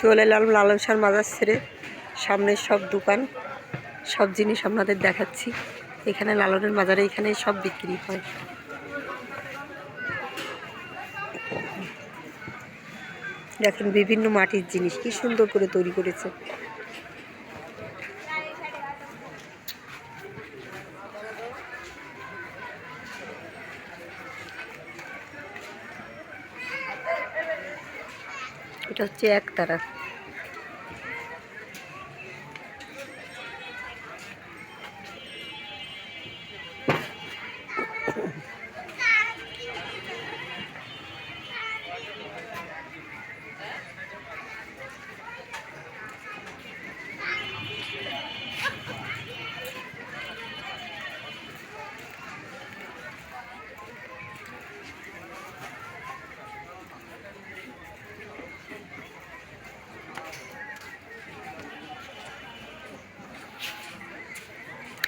চলে এলাম লালন শাহর মাজার ছেড়ে। সামনের সব দোকান, সব জিনিস আপনাদের দেখাচ্ছি। এখানে লালনের মাজারে এখানে সব বিক্রি হয়। দেখেন বিভিন্ন মাটির জিনিস কি সুন্দর করে তৈরি করেছে। এটা হচ্ছে একতারা।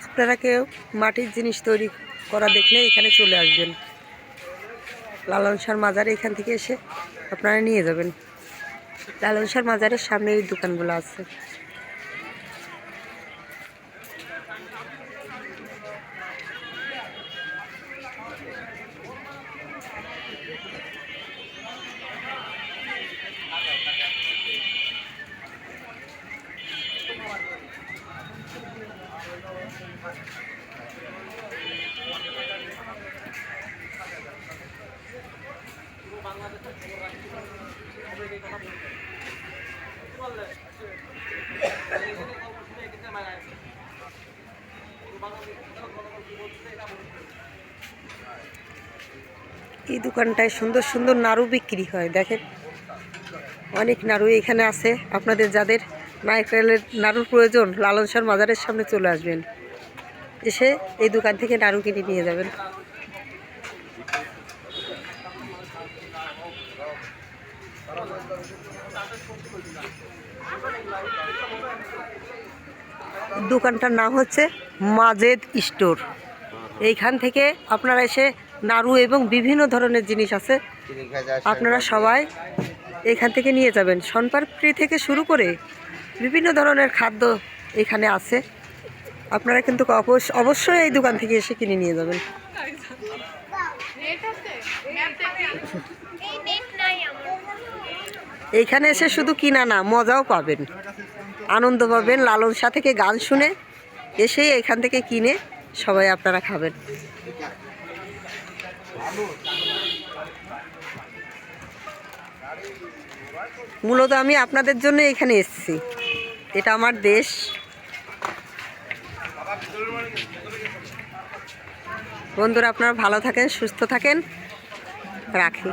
আপনারা কেউ মাটির জিনিস তৈরি করা দেখলে এখানে চলে আসবেন। লালন শাহর মাজারে এখান থেকে এসে আপনারা নিয়ে যাবেন। লালন শাহর মাজারের সামনে এই দোকানগুলো আছে। এই দোকানটায় সুন্দর সুন্দর নাড়ু বিক্রি হয়। দেখেন অনেক নাড়ু এখানে আছে। আপনাদের যাদের নারকেলের নাড়ুর প্রয়োজন লালন শাহর মাজারের সামনে চলে আসবেন, এসে এই দোকান থেকে নাড়ু কিনে নিয়ে যাবেন। দোকানটার নাম হচ্ছে মাজেদ স্টোর। এইখান থেকে আপনারা এসে নাড়ু এবং বিভিন্ন ধরনের জিনিস আছে, আপনারা সবাই এখান থেকে নিয়ে যাবেন। শনপাপড়ি থেকে শুরু করে বিভিন্ন ধরনের খাদ্য এখানে আছে। আপনারা কিন্তু অবশ্যই এই দোকান থেকে এসে কিনে নিয়ে যাবেন। এইখানে এসে শুধু কিনা না, মজাও পাবেন, আনন্দ পাবেন। লালন শাহ থেকে গান শুনে এসেই এখান থেকে কিনে সবাই আপনারা খাবেন। মূলত আমি আপনাদের জন্য এখানে এসেছি, এটা আমার দেশ। বন্ধুরা আপনারা ভালো থাকেন, সুস্থ থাকেন, রাখি।